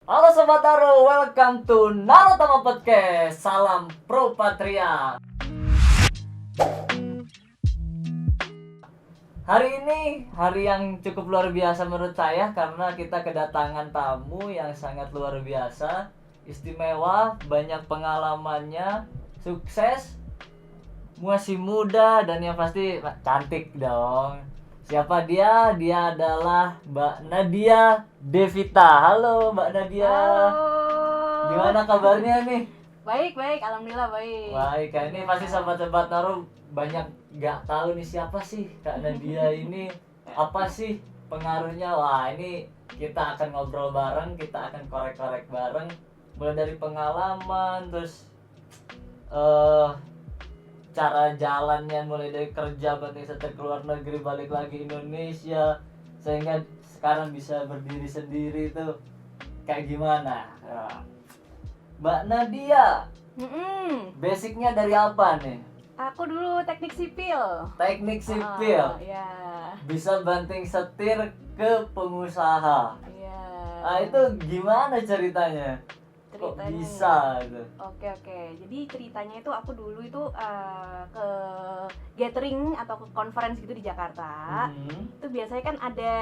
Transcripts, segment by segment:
Halo Sobat Naruto, welcome to Narutama Podcast. Salam Pro Patria. Hari ini hari yang cukup luar biasa menurut saya karena kita kedatangan tamu yang sangat luar biasa, istimewa, banyak pengalamannya, sukses, masih muda dan yang pasti cantik dong. Siapa dia? Dia adalah Mbak Nadia Devita. Halo Mbak Nadia. Halo. Gimana kabarnya nih? Baik, alhamdulillah baik. Baik, ini pasti sahabat-sahabat Naruto banyak nggak tahu nih siapa sih Kak Nadia ini, apa sih pengaruhnya. Wah, ini kita akan ngobrol bareng, kita akan korek-korek bareng, mulai dari pengalaman, terus cara jalannya, mulai dari kerja berarti setelah keluar negeri balik lagi Indonesia sehingga sekarang bisa berdiri sendiri itu kayak gimana. Mbak Nadia, basicnya dari apa nih? Aku dulu teknik sipil. Teknik sipil. Ya. Bisa banting setir ke pengusaha. Iya. Itu gimana ceritanya? Kok bisa gitu? Oke. Jadi ceritanya itu aku dulu itu ke gathering atau ke conference gitu di Jakarta. Itu biasanya kan ada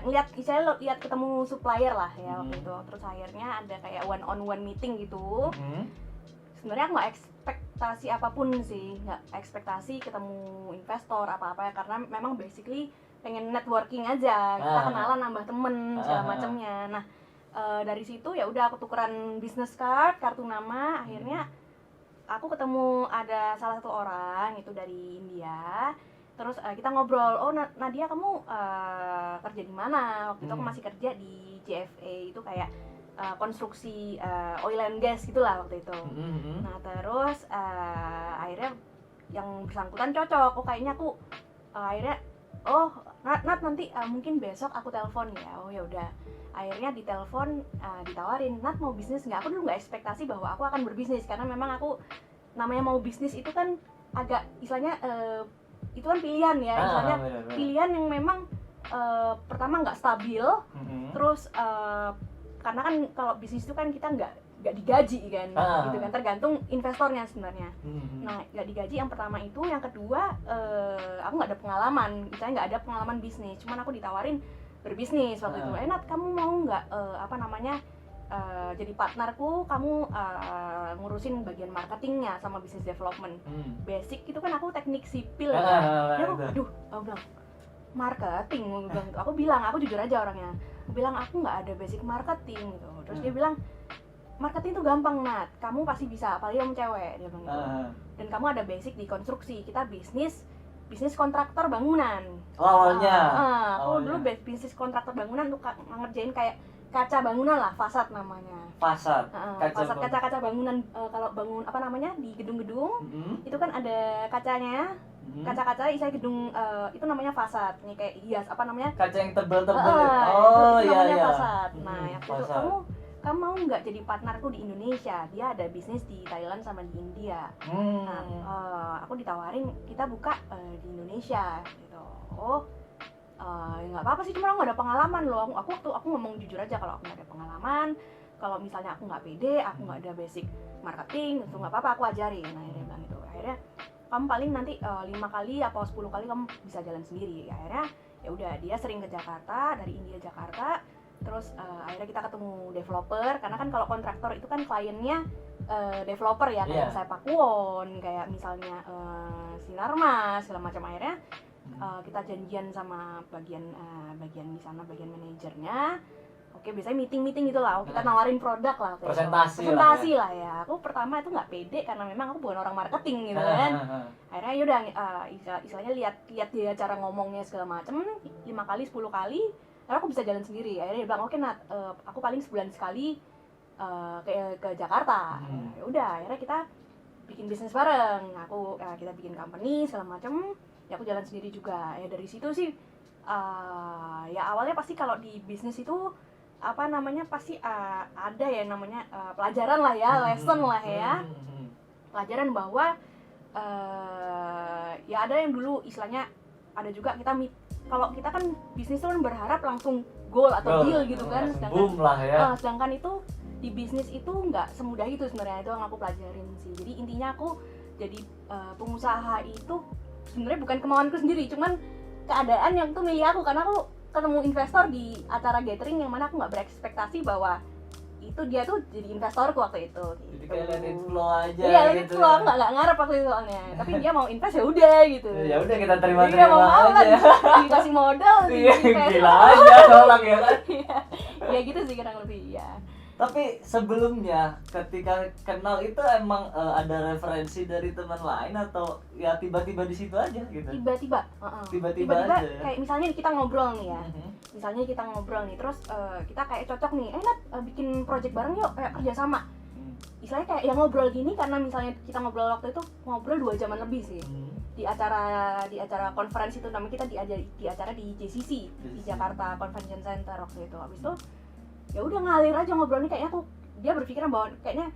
lihat ketemu supplier lah ya waktu itu. Terus akhirnya ada kayak one on one meeting gitu. Sebenarnya aku nggak ekspektasi apapun sih, nggak ekspektasi ketemu investor apa-apa ya, karena memang basically pengen networking aja, kita kenalan, nambah temen segala macamnya. Nah dari situ ya udah aku tukeran business card, kartu nama. Akhirnya aku ketemu ada salah satu orang itu dari India. Terus kita ngobrol, oh Nadia kamu kerja di mana? Waktu itu aku masih kerja di JFA, itu kayak konstruksi oil and gas gitulah waktu itu. Nah terus akhirnya yang bersangkutan cocok. Oh kayaknya aku akhirnya Nat nanti mungkin besok aku telepon ya. Oh ya udah. Akhirnya ditelepon, ditawarin, Nat mau bisnis nggak? Aku dulu nggak ekspektasi bahwa aku akan berbisnis, karena memang aku namanya mau bisnis itu kan agak istilahnya itu kan pilihan ya, istilahnya pilihan yang memang pertama nggak stabil, terus karena kan kalau bisnis itu kan kita nggak digaji kan, gitu kan, tergantung investornya sebenarnya. Nah nggak digaji yang pertama itu, yang kedua aku nggak ada pengalaman, misalnya nggak ada pengalaman bisnis, cuman aku ditawarin berbisnis waktu itu. Nat kamu mau nggak jadi partnerku, kamu ngurusin bagian marketingnya sama business development. Basic itu kan aku teknik sipil kan. Aku bilang marketing, aku bilang aku jujur aja orangnya, aku bilang aku nggak ada basic marketing gitu. Terus dia bilang marketing tuh gampang Nat, kamu pasti bisa, apalagi kamu cewek, dia bilang gitu. Dan kamu ada basic di konstruksi, kita bisnis kontraktor bangunan. Awalnya. Aku dulu bisnis kontraktor bangunan tuh ngerjain kayak kaca bangunan lah, fasad namanya. Fasad. Kaca bangunan, kalau bangun apa namanya di gedung-gedung, itu kan ada kacanya. Kaca-kaca isi gedung itu namanya fasad. Nih kayak hias apa namanya? Kaca yang tebal-tebal. Itu namanya fasad. Nah, yang itu kamu mau nggak jadi partnerku di Indonesia? Dia ada bisnis di Thailand sama di India. Nah, aku ditawarin kita buka di Indonesia gitu. Nggak apa-apa sih, cuma aku nggak ada pengalaman loh. Aku ngomong jujur aja, kalau aku nggak ada pengalaman, kalau misalnya aku nggak pede, aku nggak ada basic marketing, itu nggak apa-apa, aku ajarin. Nah dia bilang gitu. Akhirnya kamu paling nanti 5 kali atau 10 kali kamu bisa jalan sendiri. Akhirnya ya udah, dia sering ke Jakarta, dari India Jakarta. Terus akhirnya kita ketemu developer, karena kan kalau kontraktor itu kan kliennya developer ya, kayak saya Pakuwon, kayak misalnya Sinarmas segala macam. Akhirnya kita janjian sama bagian di sana, bagian manajernya. Oke, biasanya meeting gitu lah, kita nawarin produk lah, presentasi lah ya. Aku pertama itu nggak pede karena memang aku bukan orang marketing gitu kan. Akhirnya yaudah, istilahnya lihat dia cara ngomongnya segala macam, 5 kali 10 kali, karena aku bisa jalan sendiri. Akhirnya dia bilang, oke Nat, aku paling sebulan sekali ke Jakarta. Ya udah, akhirnya kita bikin bisnis bareng. Kita bikin company segala macam. Ya aku jalan sendiri juga. Ya dari situ sih ya awalnya pasti kalau di bisnis itu apa namanya pasti ada ya namanya pelajaran lah ya, lesson lah ya. Pelajaran bahwa ya ada yang dulu istilahnya, ada juga kita kalau kita kan bisnis tuh kan berharap langsung goal atau Goal. deal gitu kan. Boom lah ya. Sedangkan itu di bisnis itu nggak semudah itu sebenarnya, itu yang aku pelajarin sih. Jadi intinya aku jadi pengusaha itu sebenarnya bukan kemauanku sendiri, cuman keadaan yang tuh milih aku, karena aku ketemu investor di acara gathering yang mana aku nggak berekspektasi bahwa itu dia tuh jadi investorku waktu itu. Jadi kayak let it flow aja. Iya, let it gitu. flow, aku nggak ngarep waktu itu soalnya. Tapi dia mau invest ya udah gitu. Ya udah kita Iya, terima-terima mau aja. dikasih modal, Iya, di gila aja orang ya kan. ya gitu sih kurang lebih ya. Tapi sebelumnya ketika kenal itu emang ada referensi dari teman lain atau ya tiba-tiba di situ aja gitu? Tiba-tiba Tiba-tiba aja. kayak misalnya kita ngobrol nih ya. Mhm. Misalnya kita ngobrol nih, terus kita kayak cocok nih, Nat, bikin project bareng yuk, kayak kerja sama. Istilahnya kayak yang ngobrol gini, karena misalnya kita ngobrol waktu itu ngobrol 2 jaman lebih sih. Di acara conference itu, namanya kita di acara di JCC di Jakarta Convention Center waktu itu. Habis itu ya udah ngalir aja ngobrolnya, kayaknya tuh dia berpikiran bahwa kayaknya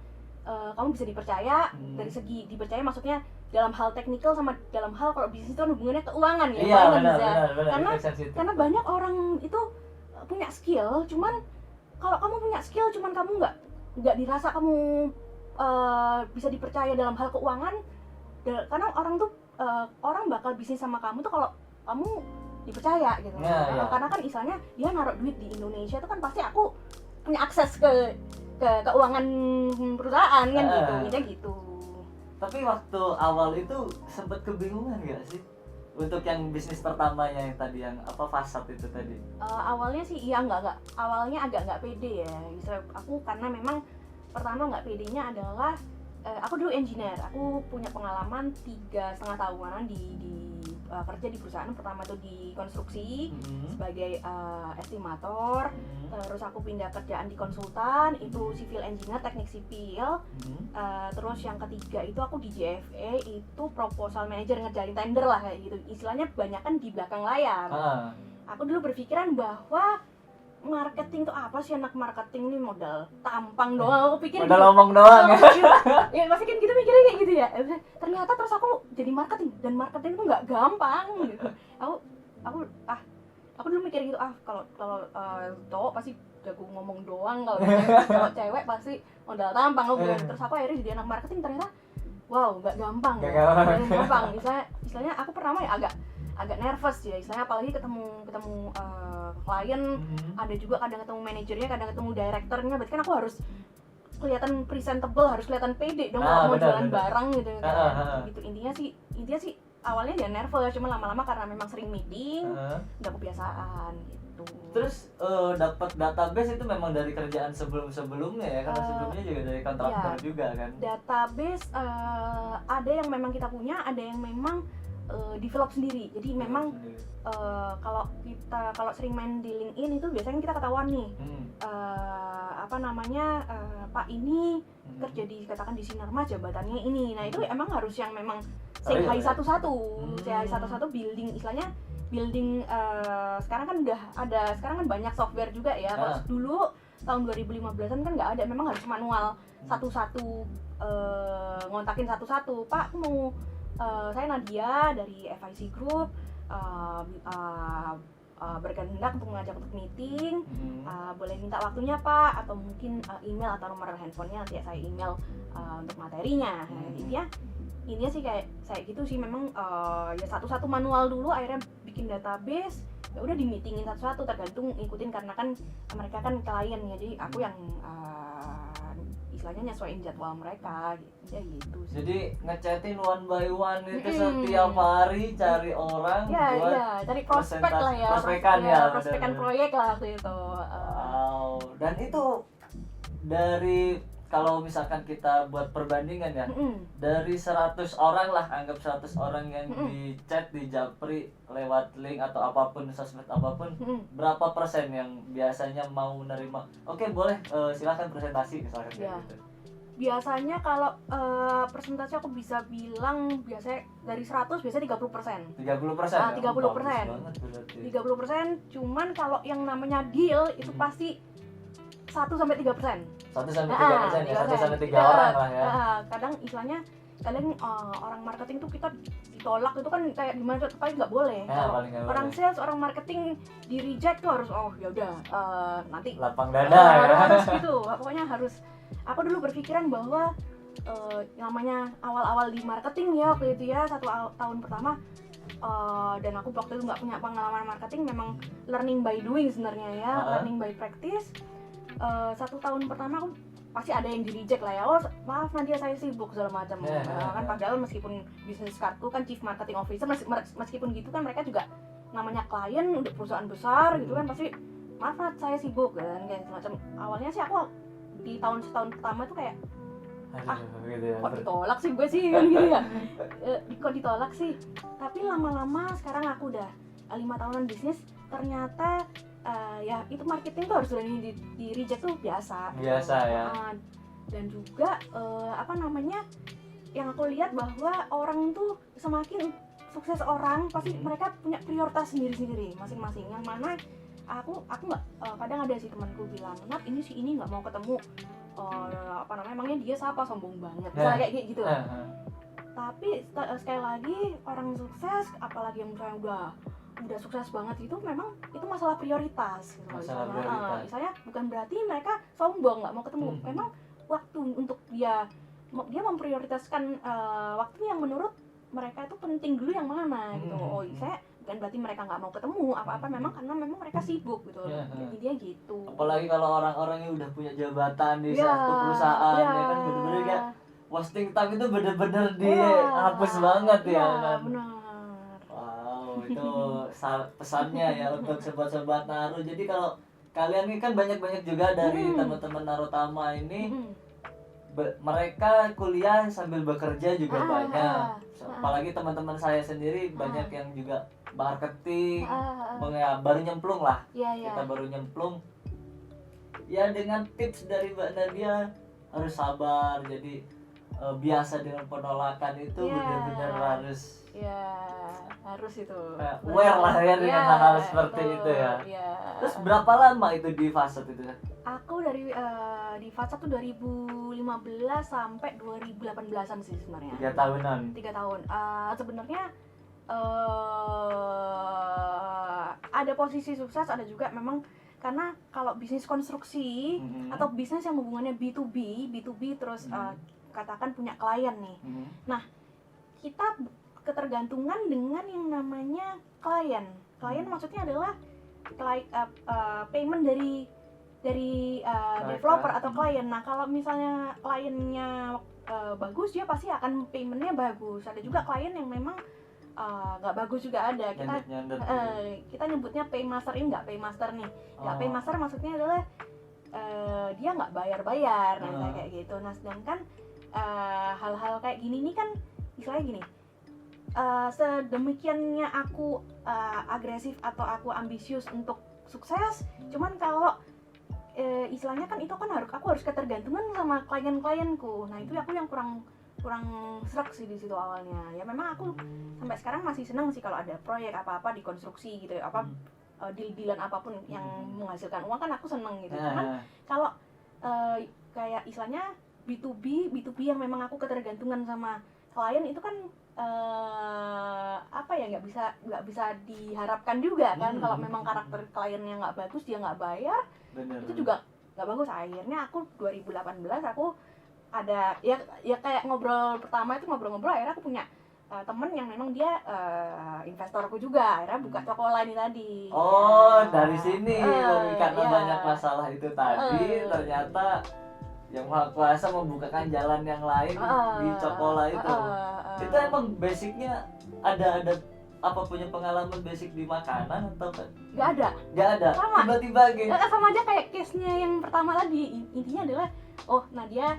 kamu bisa dipercaya. Dari segi dipercaya maksudnya dalam hal teknikal sama dalam hal kalau bisnis itu kan hubungannya keuangan ya. Iya, benar. Karena banyak orang itu punya skill, cuman kalau kamu punya skill cuman kamu nggak dirasa kamu bisa dipercaya dalam hal keuangan, karena orang bakal bisnis sama kamu tuh kalau kamu dipercaya gitu. Ya. Karena kan misalnya dia naruh duit di Indonesia itu kan pasti aku punya akses ke keuangan perusahaan kan gitu, intinya gitu. Tapi waktu awal itu sempet kebingungan gak sih? Untuk yang bisnis pertamanya yang tadi, yang apa fasad itu tadi? Awalnya sih iya nggak awalnya agak nggak pede ya. Misalnya aku karena memang pertama nggak pedenya adalah aku dulu engineer, aku punya pengalaman 3,5 tahunan di kerja di perusahaan. Pertama itu di konstruksi sebagai estimator, terus aku pindah kerjaan di konsultan, itu civil engineer, teknik sipil. Terus yang ketiga itu aku di JFE, itu proposal manager, ngerjain tender lah kayak gitu. Istilahnya kebanyakan di belakang layar. Aku dulu berpikiran bahwa marketing tuh apa sih, anak marketing nih modal tampang doang, aku pikir modal ngomong doang ya. Ya pasti kan kita mikirnya kayak gitu ya. Ternyata terus aku jadi marketing, dan marketing tuh nggak gampang gitu. Aku dulu mikir gitu, kalau cowok pasti jago ngomong doang, kalau cewek pasti modal tampang. Terus aku akhirnya jadi anak marketing, ternyata wow nggak gampang. Gampang. Istilahnya aku pertama ya agak nervous ya, istilahnya apalagi ketemu klien, ada juga kadang ketemu manajernya, kadang ketemu direkturnya, berarti kan aku harus kelihatan presentable, harus kelihatan pede dong kalau mau jualan barang gitu. Gitu intinya sih awalnya dia nervous, cuma lama-lama karena memang sering meeting, udah kebiasaan gitu. Terus dapat database itu memang dari kerjaan sebelumnya ya, karena sebelumnya juga dari kontraktor juga kan. Database ada yang memang kita punya, ada yang memang develop sendiri. Jadi memang kalau sering main di LinkedIn itu biasanya kita ketahuan nih Pak ini kerja di, katakan di Sinarmas, jabatannya ini. Nah itu emang harus yang memang say hi satu-satu, building, istilahnya building. Sekarang kan udah ada, sekarang kan banyak software juga ya. Kalau dulu tahun 2015an kan nggak ada, memang harus manual satu-satu, ngontakin satu-satu. Pak, aku mau saya Nadia dari FIC Group, berkehendak untuk mengajak untuk meeting, boleh minta waktunya Pak, atau mungkin email atau nomor handphonenya, nanti saya email untuk materinya. Intinya sih kayak saya gitu sih, memang ya satu-satu manual dulu, akhirnya bikin database, ya udah di meetingin satu-satu, tergantung ikutin, karena kan mereka kan klien ya, jadi aku yang istilahnya nyesuaiin jadwal mereka gitu sih. Jadi ngechatin one by one itu setiap hari, cari orang buat cari prospek lah ya, prospekan proyek lah waktu itu. Wow, dan itu dari, kalau misalkan kita buat perbandingan ya, dari 100 orang lah, anggap 100 orang yang di chat, di japri lewat link atau apapun, sosmed apapun, berapa persen yang biasanya mau menerima, oke boleh silakan presentasi misalkan gitu? Biasanya kalau persentase aku bisa bilang, biasanya dari 100 biasanya 30%. 30%? 30%, cuman kalau yang namanya deal itu pasti 1-3%. 1-3%, ya, 1-3 orang lah ya. Kadang istilahnya kadang orang marketing tuh kita ditolak itu kan kayak gimana tuh, paling nggak boleh. Kalau paling nggak orang boleh. sales, orang marketing di reject tuh harus ya udah nanti Lapang dada ya. harus gitu, pokoknya harus. Aku dulu berpikiran bahwa namanya awal-awal di marketing ya waktu itu ya, 1 tahun pertama, dan aku waktu itu nggak punya pengalaman marketing, memang learning by doing sebenarnya ya, learning by practice. 1 tahun pertama aku pasti ada yang di reject lah ya, oh maaf Nadia saya sibuk segala macam. Kan padahal meskipun business cardku kan chief marketing officer, meskipun gitu kan mereka juga namanya klien udah perusahaan besar gitu kan, pasti maaf Nat saya sibuk kan kayak semacam. Awalnya sih aku di setahun pertama tuh kayak gitu ya. kok ditolak sih gue sih kan gitu ya. Kok ditolak sih, tapi lama-lama sekarang aku udah 5 tahunan bisnis, ternyata ya itu marketing tuh harus berani di reject tuh biasa ya. Dan juga yang aku lihat bahwa orang tuh semakin sukses orang pasti mereka punya prioritas sendiri-sendiri masing-masing, yang mana aku nggak kadang ada sih temanku bilang, Nat ini si ini nggak mau ketemu, emangnya dia siapa, sombong banget misalnya kayak gitu. Tapi sekali lagi orang sukses, apalagi yang misalnya udah sukses banget, itu memang itu masalah prioritas gitu. Misalnya bukan berarti mereka sombong nggak mau ketemu, memang waktu untuk dia memprioritaskan waktu yang menurut mereka itu penting dulu yang mana gitu. Saya bukan berarti mereka nggak mau ketemu apa-apa, memang karena memang mereka sibuk gitu. Jadi dia gitu. Apalagi kalau orang-orang yang udah punya jabatan di satu perusahaan ya kan, bener-bener kayak wasting time itu bener-bener dihapus banget ya kan. Benar. Itu pesannya ya untuk sobat-sobat Naru. Jadi kalau kalian ini kan banyak-banyak juga dari teman-teman Narutama ini, mereka kuliah sambil bekerja juga banyak. Apalagi teman-teman saya sendiri banyak yang juga marketing, baru nyemplung lah. Kita baru nyemplung. Ya dengan tips dari Mbak Nadia, harus sabar. Jadi biasa dengan penolakan itu benar-benar harus itu aware lah ya dengan hal-hal seperti itu ya. Terus berapa lama itu di fase itu? Aku dari di fase tuh 2015 sampai 2018an sih sebenarnya. 3 tahunan. 3 tahun. Sebenarnya ada posisi sukses, ada juga memang, karena kalau bisnis konstruksi atau bisnis yang hubungannya B2B terus katakan punya klien nih. Nah, kita ketergantungan dengan yang namanya klien. Klien maksudnya adalah payment dari developer atau klien. Nah, kalau misalnya kliennya bagus, dia pasti akan paymentnya bagus. Ada juga klien yang memang nggak bagus juga ada. Kita nyebutnya paymaster, ini nggak paymaster nih. Nggak paymaster maksudnya adalah dia nggak bayar. Nah, kayak gitu. Nah, sedangkan hal-hal kayak gini nih kan istilahnya gini, sedemikiannya aku agresif atau aku ambisius untuk sukses, cuman kalau istilahnya kan itu kan aku harus ketergantungan sama klien-klienku. Nah, itu aku yang kurang serak sih di situ awalnya. Ya memang aku sampai sekarang masih senang sih kalau ada proyek apa-apa di konstruksi gitu ya, deal-dealan apapun yang menghasilkan uang kan aku seneng gitu. Cuman kalau kayak istilahnya B2B yang memang aku ketergantungan sama klien, itu kan nggak bisa diharapkan juga kan. Kalau memang karakter kliennya nggak bagus, dia nggak bayar, itu juga nggak bagus. Akhirnya aku 2018 aku ada ya kayak ngobrol akhirnya aku punya temen yang memang dia investorku juga, akhirnya buka Cokola ini tadi. Dari sini karena banyak masalah itu tadi, ternyata yang Maha Kuasa membukakan jalan yang lain di Cokola itu. Itu emang basicnya ada apa, punya pengalaman basic di makanan atau kan? Nggak ada. Sama. Tiba-tiba gitu. Sama aja kayak case-nya yang pertama tadi. Intinya adalah Nadia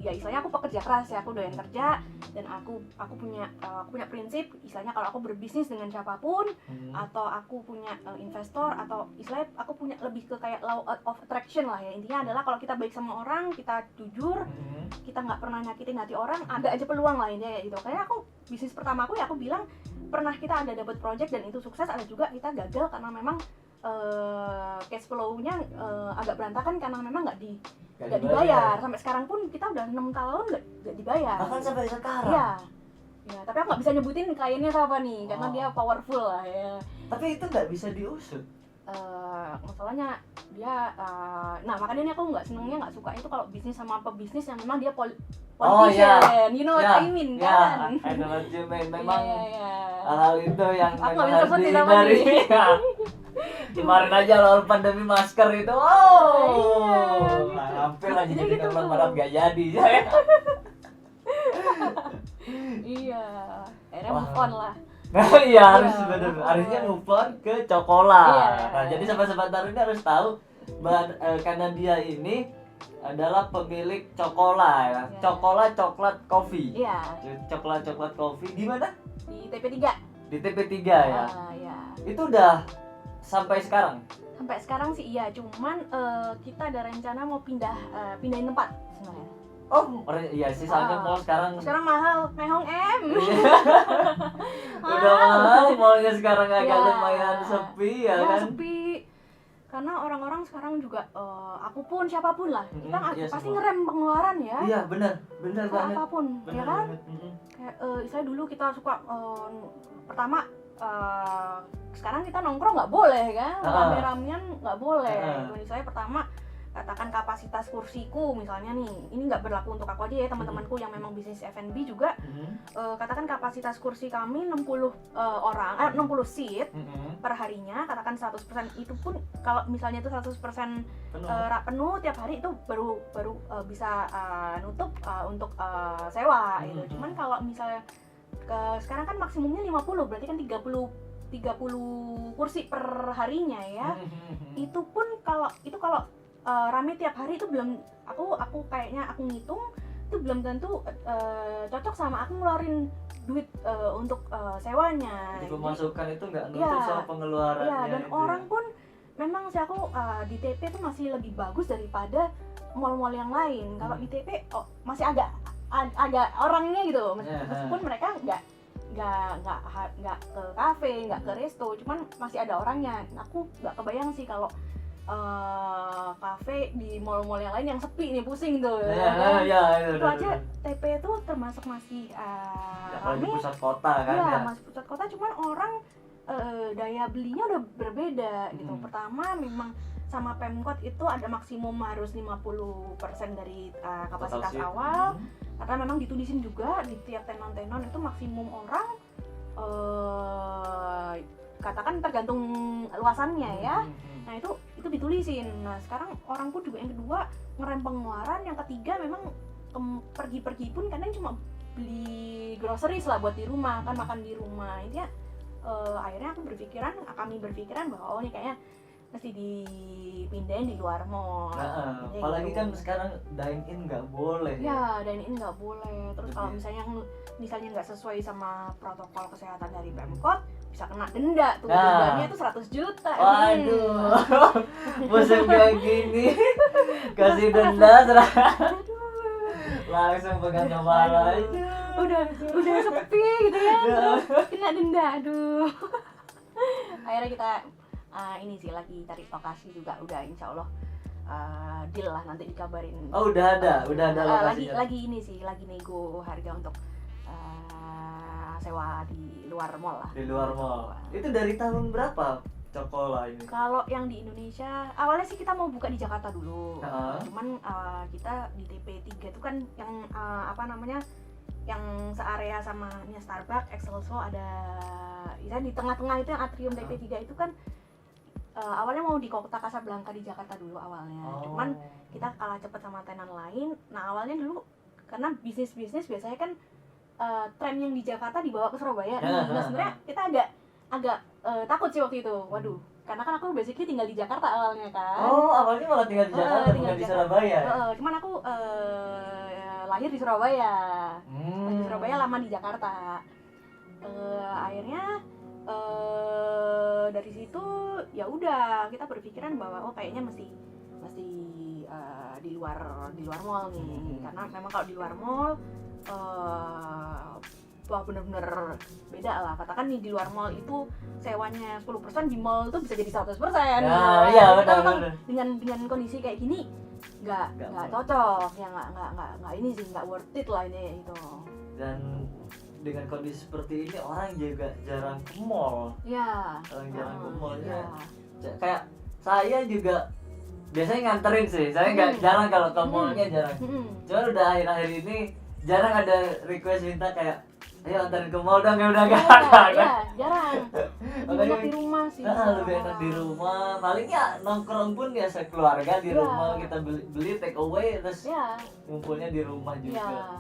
ya istilahnya aku pekerja keras ya, aku doyan kerja, dan aku punya prinsip, istilahnya kalau aku berbisnis dengan siapapun atau aku punya investor, atau istilahnya aku punya lebih ke kayak law of attraction lah ya. Intinya adalah kalau kita baik sama orang, kita jujur, kita nggak pernah nyakitin hati orang, ada aja peluang lah intinya kayak gitu. Kayak aku bisnis pertama aku bilang pernah kita ada dapat project dan itu sukses, ada juga kita gagal karena memang cash flow-nya agak berantakan karena memang nggak dibayar. Sampai sekarang pun kita udah 6 tahun nggak dibayar. Bahkan sampai sekarang. Iya. Ya, tapi aku nggak bisa nyebutin kliennya siapa nih, karena dia powerful lah ya. Tapi itu nggak bisa diusut. Masalahnya dia, nah makanya ini aku nggak senengnya, nggak suka itu kalau bisnis sama pebisnis yang memang dia politician, you know what I mean kan? I know what you mean. Memang Yeah. hal itu yang Aku nggak memang bisa harus sebutin apa dihindari. nih. Kemarin aja lawan pandemi masker itu, hampir aja Jadi jadi gitu konglomerat tuh. gak jadi saya. Iya, akhirnya move on lah. Iya harus Iya, bener, move harusnya on. move on ke Cokola. Iya. Nah jadi sobat-sobat Taru ini harus tahu karena dia ini adalah pemilik Cokola ya. Iya. Cokola coklat coffee. Iya, Coklat coffee di mana? di TP3. Di TP3 ya. Ya. Itu udah sampai sekarang. Sampai sekarang sih iya, cuman kita ada rencana mau pindahin tempat sebenarnya. Oh, iya sih soalnya mall sekarang Sekarang mahal, Mehong M. udah mahal, mallnya sekarang agak Ya. lumayan sepi ya kan. Sepi. Karena orang-orang sekarang juga, aku pun siapapun lah, kita iya, pasti semua. ngerem pengeluaran ya. Iya benar Kayak banget. apapun, Benar ya kan? banget. Kayak saya dulu kita suka pertama sekarang kita nongkrong nggak boleh kan, rame-ramean nggak boleh. Jadi saya pertama katakan kapasitas kursiku misalnya nih, ini nggak berlaku untuk aku aja ya, teman-temanku yang memang bisnis F&B juga. Katakan kapasitas kursi kami 60 orang, 60 seat per harinya, katakan 100%, itu pun kalau misalnya itu 100% penuh tiap hari itu baru bisa nutup untuk sewa gitu. Cuman kalau misalnya sekarang kan maksimumnya 50, berarti kan 30 kursi per harinya ya. Itu pun kalau rame tiap hari itu belum, aku kayaknya aku ngitung itu belum tentu cocok sama aku ngeluarin duit untuk sewanya. Jadi pemasukan itu nggak nutup Ya, sama pengeluarannya. Iya, dan itu. orang pun memang sih aku di TP itu masih lebih bagus daripada mall-mall yang lain. Kalau di TP masih agak orangnya gitu, meskipun mereka nggak ke kafe, nggak ke resto, cuman masih ada orangnya. Aku nggak kebayang sih kalau kafe di mall-mall yang lain yang sepi nih, pusing tuh. Itu aja TP itu termasuk masih kalau di rame. pusat kota kan Iya, ya. masih pusat kota, cuman orang daya belinya udah berbeda gitu. Pertama memang sama Pemkot itu ada maksimum harus 50% dari kapasitas awal. Karena memang ditulisin juga di tiap tenon-tenon itu maksimum orang katakan tergantung luasannya ya. Nah itu ditulisin. Nah sekarang orang pun juga yang kedua ngerem pengeluaran, yang ketiga memang pergi-pergi pun kadang cuma beli groceries lah buat di rumah kan, makan di rumah. Intinya akhirnya kami berpikiran bahwa ini kayaknya mesti dipindahin di luar mall. Apalagi gitu. kan sekarang dine in nggak boleh. Ya, dine in nggak boleh. Terus kalau misalnya nggak sesuai sama protokol kesehatan dari Pemkot, bisa kena denda tuh. Dendanya itu 100 juta. Waduh. Musim kayak gini kasih denda langsung pegang kepala aja. Udah sepi gitu ya. Terus kena denda. Aduh. Akhirnya kita ini sih lagi cari lokasi juga, udah insya Allah deal lah, nanti dikabarin. Oh udah ada lokasinya. Lagi ini sih, lagi nego harga untuk sewa di luar mall lah. Di luar mall. Itu dari tahun berapa Cokola ini? Kalau yang di Indonesia, awalnya sih kita mau buka di Jakarta dulu. Cuman kita di TP3 itu kan yang yang searea sama Starbucks, Excelso, ada di tengah-tengah itu yang atrium TP3 itu kan awalnya mau di kota Kasablanka di Jakarta dulu awalnya. Cuman kita kalah cepat sama tenan lain. Nah awalnya dulu karena bisnis biasanya kan tren yang di Jakarta dibawa ke Surabaya. Nah sebenarnya kita agak takut sih waktu itu. Waduh, karena kan aku basically tinggal di Jakarta awalnya kan. Awalnya malah tinggal di Jakarta, bukan di Surabaya. Cuman aku lahir di Surabaya. Di Surabaya, lama di Jakarta. Akhirnya dari situ ya udah kita berpikiran bahwa kayaknya mesti di luar mall nih. Karena memang kalau di luar mall wah bener-bener beda lah. Katakan nih di luar mall itu sewanya 10%, di mall tuh bisa jadi 100%. Nah, iya Kita benar. memang dengan kondisi kayak gini nggak cocok ya, nggak ini sih, nggak worth it lah ini itu. Dan dengan kondisi seperti ini orang juga jarang ke mall. Ya. Orang jarang ke mall ya. Kayak saya juga biasanya nganterin sih. Saya nggak jarang kalau ke mallnya jarang. Cuman udah akhir-akhir ini jarang ada request minta kayak ayo anterin ke mall dong, ya udah nggak ada. Iya, jarang. Lebih enak di rumah sih. Lebih enak di rumah. Paling ya nongkrong pun ya sekeluarga di rumah, kita beli take away terus ngumpulnya di rumah juga.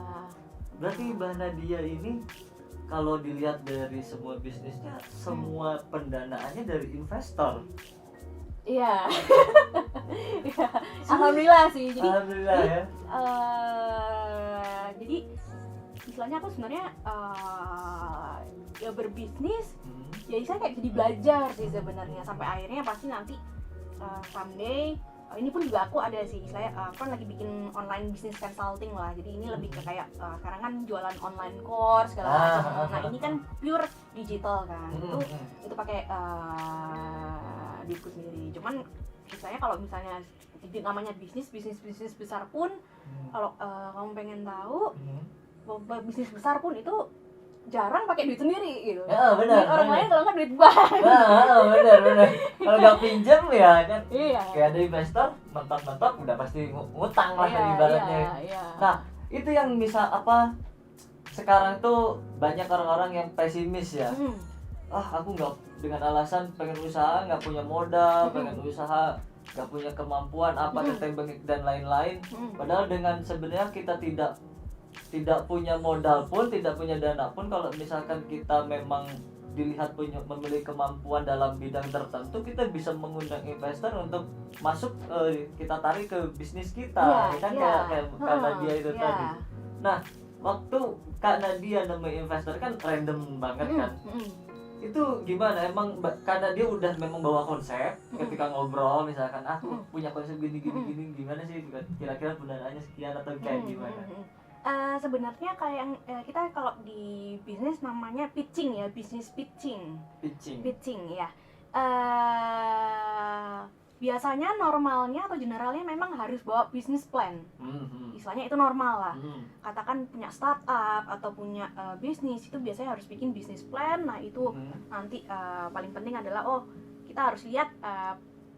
Berarti Mbak Nadia ini kalau dilihat dari semua bisnisnya, semua pendanaannya dari investor. Iya. Alhamdulillah sih. Jadi alhamdulillah ya. Jadi istilahnya aku sebenarnya ya berbisnis ya saya kayak jadi belajar sih sebenarnya, sampai akhirnya pasti nanti someday ini pun juga aku ada sih istilahnya aku kan lagi bikin online business consulting lah, jadi ini lebih ke kayak sekarang kan jualan online course segala macam. Nah ini kan pure digital kan, itu pakai duitku sendiri. Cuman istilahnya kalau misalnya namanya bisnis besar pun kalau kamu pengen tahu bisnis besar pun itu jarang pakai duit sendiri gitu. Benar. Duit orang lain kalau nggak duit bank. Benar. Kalau nggak pinjam ya kan. Iya. Kayak ada investor mentok udah pasti ngutang lah ibaratnya. Iya. Nah itu yang bisa apa? Sekarang tuh banyak orang-orang yang pesimis ya. Aku nggak, dengan alasan pengen usaha nggak punya modal, pengen usaha nggak punya kemampuan apa dan lain-lain. Padahal dengan sebenarnya kita tidak punya modal pun, tidak punya dana pun, kalau misalkan kita memang dilihat memiliki kemampuan dalam bidang tertentu, kita bisa mengundang investor untuk masuk, kita tarik ke bisnis kita, kayak Kak Nadia itu tadi. Nah, waktu Kak Nadia nemuin investor kan random banget kan. Itu gimana? Emang Kak Nadia udah memang bawa konsep ketika ngobrol, misalkan aku punya konsep gini gimana sih kira-kira pendanaannya sekian atau kayak gimana? Sebenarnya kayak yang kita kalau di bisnis namanya pitching ya, bisnis pitching ya. Biasanya normalnya atau generalnya memang harus bawa bisnis plan. Istilahnya itu normal lah. Katakan punya startup atau punya bisnis, itu biasanya harus bikin bisnis plan. Nah itu nanti paling penting adalah kita harus lihat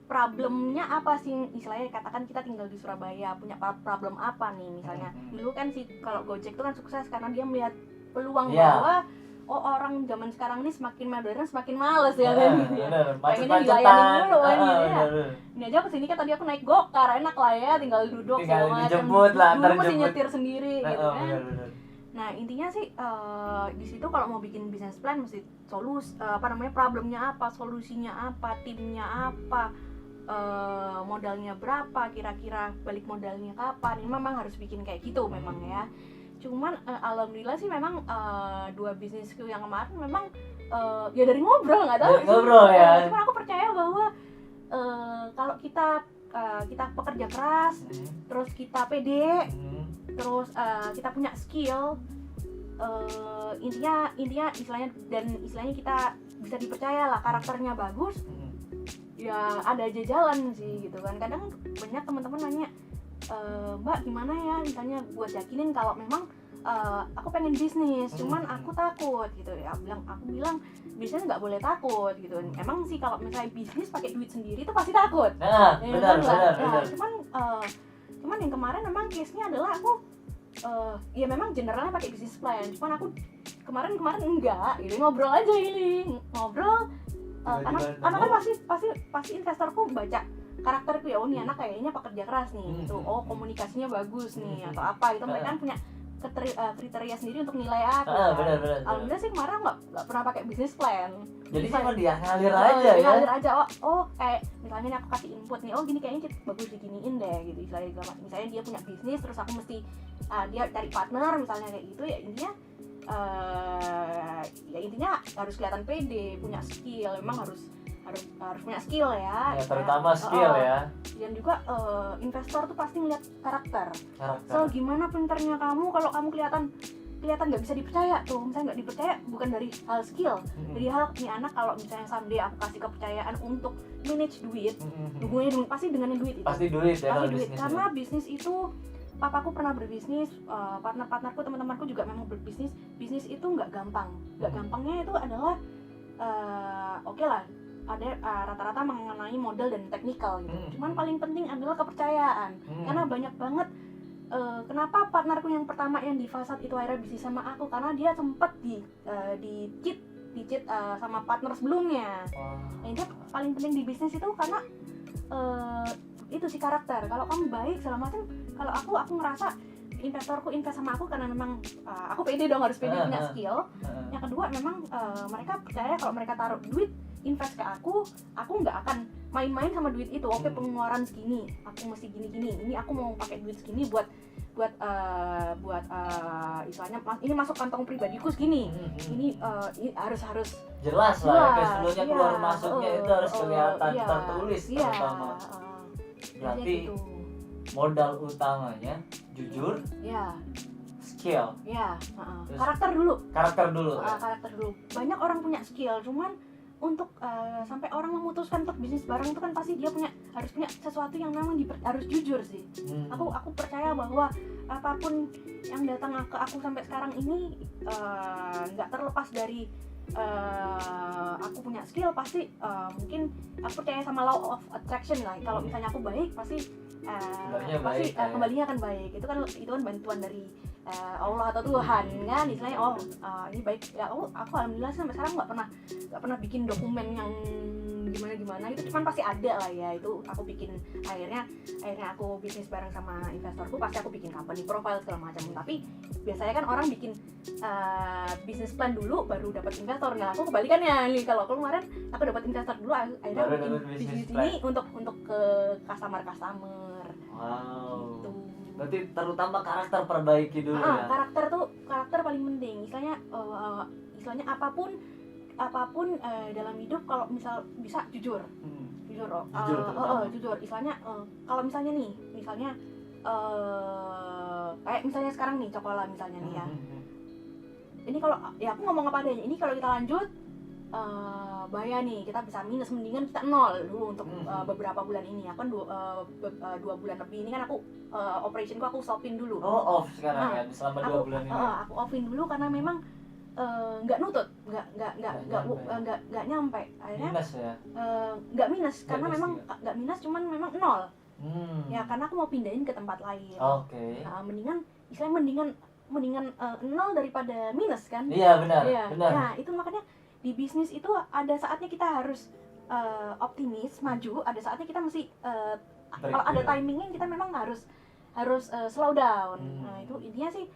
problemnya apa sih, istilahnya katakan kita tinggal di Surabaya, punya problem apa nih misalnya. Dulu kan sih kalau Gojek itu kan sukses karena dia melihat peluang bahwa orang zaman sekarang ini semakin modern semakin males ya kan gitu ya. Pengennya dilayanin dulu kan gitu ya. Ini aja kesini kan tadi aku naik gokar, enak lah ya, tinggal duduk segala macam. Dulu mesti nyetir sendiri gitu kan. Nah intinya sih di situ kalau mau bikin business plan mesti problemnya apa, solusinya apa, timnya apa, modalnya berapa, kira-kira balik modalnya kapan. Ini memang harus bikin kayak gitu memang ya. Cuman alhamdulillah sih memang 2 bisnisku yang kemarin memang ya dari ngobrol, nggak tahu sih. Ngobrol ya. Cuman aku percaya bahwa kalau kita pekerja keras, terus kita pede, terus kita punya skill, intinya istilahnya kita bisa dipercaya lah, karakternya bagus, ya ada aja jalan sih gitu kan. Kadang banyak teman-teman nanya, Mbak gimana ya misalnya buat yakinin kalau memang aku pengen bisnis, cuman aku takut gitu ya. Aku bilang bisnis nggak boleh takut gitu. Emang sih kalau misalnya bisnis pakai duit sendiri itu pasti takut. Benar. Cuman yang kemarin memang case-nya adalah aku ya memang generalnya pakai bisnis plan. Cuman aku kemarin enggak gitu, ngobrol aja karena kan pasti investorku baca karakterku ya, ini anak kayaknya pekerja keras nih gitu, komunikasinya bagus nih atau apa itu, mereka kan punya kriteria sendiri untuk nilai aku. Benar. Alhamdulillah sih kemarin nggak pernah pakai bisnis plan. Jadi cuma dia ngalir aja ya. Ngalir aja. Kayak misalnya aku kasih input nih, gini kayaknya bagus diginiin deh gitu. Misalnya dia punya bisnis terus aku mesti dia cari partner misalnya kayak gitu ya, intinya harus kelihatan pede, punya skill. Memang harus punya skill ya terutama skill ya. Dan juga investor tuh pasti ngeliat karakter. So gimana pinternya kamu kalau kamu kelihatan kelihatan nggak bisa dipercaya tuh. Misalnya nggak dipercaya bukan dari hal skill, dari hal ini anak kalau misalnya someday aku kasih kepercayaan untuk manage duit, hubungannya dengan pasti dengan duit itu. Pasti duit ya kalau duit. bisnis. Karena bisnis itu, papaku pernah berbisnis, partner-partnerku, teman-temanku juga memang berbisnis. Bisnis itu nggak gampang. Nggak gampangnya itu adalah oke lah, ada rata-rata mengenai modal dan teknikal gitu. Cuman paling penting adalah kepercayaan. Karena banyak banget kenapa partnerku yang pertama yang di Fasad itu akhirnya bisnis sama aku, karena dia sempet di cheat sama partner sebelumnya. Yang paling penting di bisnis itu karena itu sih karakter. Kalau kamu baik segala macam, kalau aku ngerasa investorku invest sama aku karena memang aku pede dong, harus pede punya skill. Yang kedua memang mereka percaya kalau mereka taruh duit invest ke aku nggak akan main-main sama duit itu. Oke, pengeluaran segini, aku mesti gini-gini. Ini aku mau pakai duit segini buat istilahnya ini masuk kantong pribadiku segini. Ini harus jelas lah ya, cash keluar masuknya itu harus kelihatan tertulis terutama. Berarti gitu. Modal utamanya jujur, skill, karakter dulu. Karakter dulu. Banyak orang punya skill, cuman untuk sampai orang memutuskan untuk bisnis bareng itu kan pasti dia harus punya sesuatu yang memang harus jujur sih. Aku percaya bahwa apapun yang datang ke aku sampai sekarang ini nggak terlepas dari aku punya skill, pasti mungkin aku percaya sama law of attraction lah. Kalau misalnya aku baik pasti kembalinya akan baik. Itu kan bantuan dari Allah atau Tuhan kan, istilahnya ini baik ya. Aku alhamdulillah sampai sekarang nggak pernah bikin dokumen yang gimana itu, cuman pasti ada lah ya. Itu aku bikin akhirnya aku bisnis bareng sama investorku, pasti aku bikin company profile segala macam. Tapi biasanya kan orang bikin bisnis plan dulu baru dapat investor. Nah, aku kebalikannya nih. Kalau kemarin aku dapat investor dulu, akhirnya aku bikin bisnis ini untuk ke customer. Wow. Gitu. Berarti terutama karakter perbaiki dulu ya. Karakter paling penting. Istilahnya apapun dalam hidup, kalau misal bisa jujur. Jujur. Istilahnya kalau misalnya kayak misalnya sekarang nih Cokola misalnya nih ya. Ini kalau ya aku ngomong apa adanya. Ini kalau kita lanjut bahaya nih, kita bisa minus, mendingan kita nol dulu untuk beberapa bulan ini. Aku kan 2 bulan lebih ini kan aku operationku aku stopin dulu. Off sekarang kan selama 2 bulan ini. Aku offin dulu karena memang nggak nutut, nggak nyampe. Akhirnya minus ya. Nggak minus karena memang nggak minus, cuman memang nol. Ya karena aku mau pindahin ke tempat lain. Oke. Mendingan nol daripada minus kan? Iya benar. Nah itu makanya di bisnis itu ada saatnya kita harus optimis, maju. Ada saatnya kita mesti kalau ada timingnya kita memang harus slow down. Nah itu intinya sih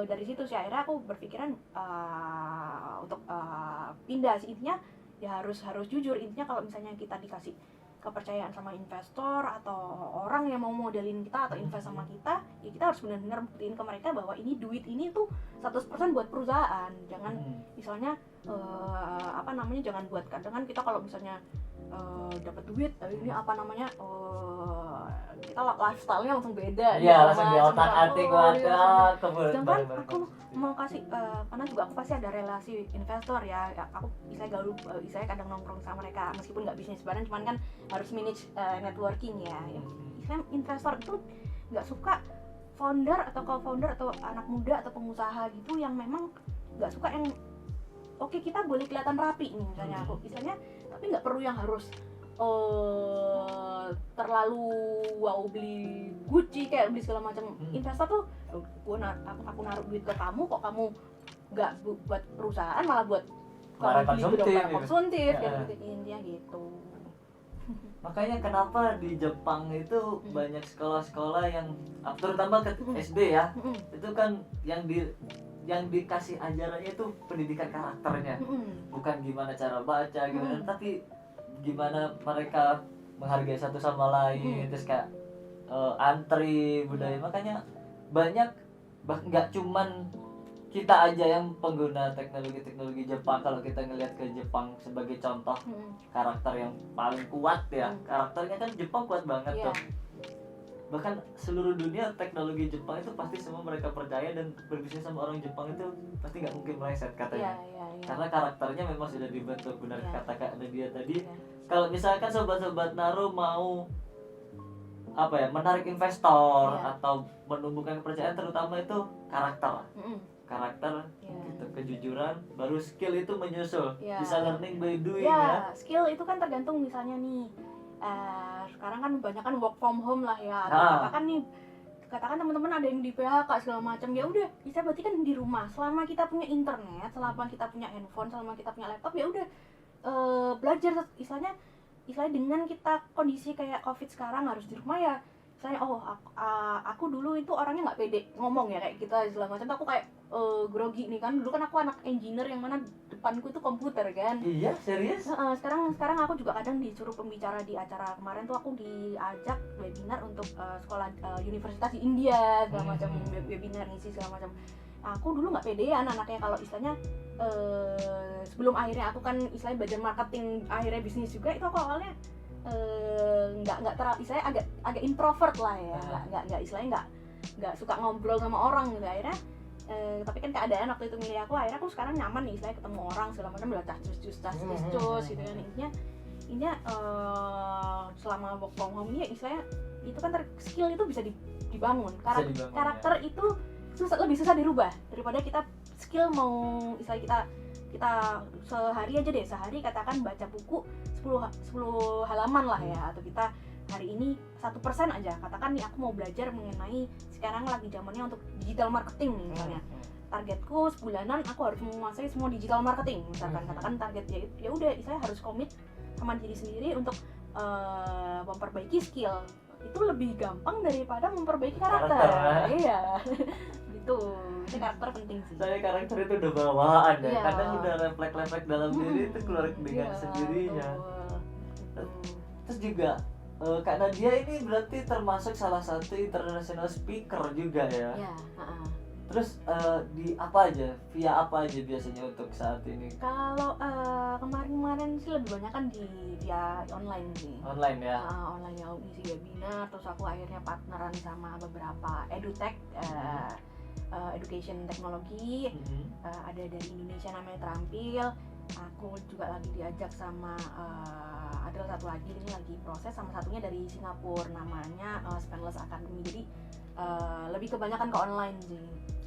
dari situ sih akhirnya aku berpikiran untuk pindah sih. Intinya ya harus jujur. Intinya kalau misalnya kita dikasih kepercayaan sama investor atau orang yang mau modalin kita atau invest sama kita, ya kita harus benar-benar buktiin ke mereka bahwa ini duit ini tuh 100% buat perusahaan. Jangan misalnya jangan buat, kadang kan kita kalau misalnya dapat duit tapi ini kita lifestyle-nya langsung beda. Iya, langsung di otak-atik sedangkan aku mau kasih karena juga aku pasti ada relasi investor ya. Aku bisa kadang nongkrong sama mereka meskipun nggak bisnis bareng, cuman kan harus manage networking ya. Istilahnya investor itu nggak suka founder atau co-founder atau anak muda atau pengusaha gitu yang memang nggak suka yang oke, kita boleh kelihatan rapi nih misalnya aku istilahnya, tapi nggak perlu yang harus terlalu beli Gucci kayak beli segala macam. Investor tuh aku naruh duit ke kamu, kok kamu nggak buat perusahaan malah buat konsumtif ya gitu, intinya gitu. Makanya kenapa di Jepang itu banyak sekolah-sekolah yang terutama ke SD ya, itu kan yang dikasih ajarannya itu pendidikan karakternya, bukan gimana cara baca gimana, tapi gimana mereka menghargai satu sama lain, terus kayak antri budaya. Makanya banyak nggak cuman kita aja yang pengguna teknologi Jepang. Kalau kita ngelihat ke Jepang sebagai contoh karakter yang paling kuat ya, karakternya kan Jepang kuat banget tuh. bahkan seluruh dunia teknologi Jepang itu pasti semua mereka percaya, dan berbisnis sama orang Jepang itu pasti nggak mungkin meleset katanya. Karena karakternya memang sudah dibentuk, benar kata Kak Nadia tadi. Kalau misalkan sobat-sobat Naro mau menarik investor atau menumbuhkan kepercayaan, terutama itu karakter gitu, kejujuran, baru skill itu menyusul. Bisa learning by doing ya. Skill itu kan tergantung, misalnya nih sekarang kan banyak kan work from home lah ya, katakan teman-teman ada yang di PHK segala macam, ya udah bisa berarti kan di rumah, selama kita punya internet, selama kita punya handphone, selama kita punya laptop, ya udah belajar. Istilahnya dengan kita kondisi kayak COVID sekarang harus di rumah, ya saya aku dulu itu orangnya nggak pede ngomong ya kayak kita segala macam, aku kayak grogi nih kan, dulu kan aku anak engineer yang mana depanku itu komputer kan. Iya, serius? Sekarang aku juga kadang disuruh pembicara di acara, kemarin tuh aku diajak webinar untuk sekolah universitas di India segala macam, webinar ngisi segala macam. Aku dulu nggak pedean anaknya, kalau istilahnya sebelum akhirnya aku kan istilahnya belajar marketing, akhirnya bisnis juga, itu aku awalnya nggak terlalu, istilahnya agak introvert lah ya, nggak istilahnya nggak suka ngobrol sama orang gitu. Akhirnya tapi kan keadaan waktu itu milih aku, akhirnya aku sekarang nyaman nih istilahnya ketemu orang segala macam, udah cus gitu kan. Intinya selama work from home ini istilahnya itu kan skill itu bisa dibangun. Karakter itu lebih susah dirubah daripada kita skill mau istilahnya kita sehari katakan baca buku 10 halaman lah ya, atau kita hari ini 1% aja, katakan nih aku mau belajar mengenai sekarang lagi zamannya untuk digital marketing nih misalnya, targetku sebulanan aku harus menguasai semua digital marketing misalkan, katakan targetnya ya udah saya harus komit sama diri sendiri untuk memperbaiki skill, itu lebih gampang daripada memperbaiki karakter. Iya gitu, itu karakter penting sih. Saya karakter itu udah bawaan ya, kadang udah refleks dalam diri itu keluar dengan sendirinya. Terus juga Kak Nadia ini berarti termasuk salah satu international speaker juga ya? Iya. Terus di apa aja, via apa aja biasanya untuk saat ini? Kalau kemarin sih lebih banyak kan via online sih. Online ya? Online ya, ngisi webinar, terus aku akhirnya partneran sama beberapa edutech, education teknologi, ada dari Indonesia namanya Terampil. Aku juga lagi diajak sama ada satu lagi, ini lagi proses, sama satunya dari Singapura namanya Spanless Academy. Jadi lebih kebanyakan ke online sih.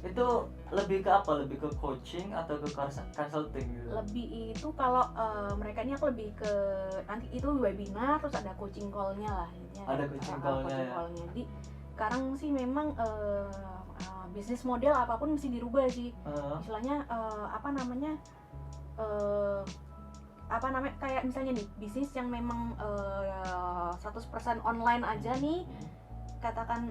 Itu lebih ke apa? Lebih ke coaching atau ke consulting gitu? Lebih itu kalau mereka ini aku lebih ke nanti itu webinar, terus ada coaching call-nya lah. Ada coaching call-nya ya? Jadi sekarang sih memang bisnis model apapun mesti dirubah sih. Istilahnya kayak misalnya nih bisnis yang memang 100% online aja nih, katakan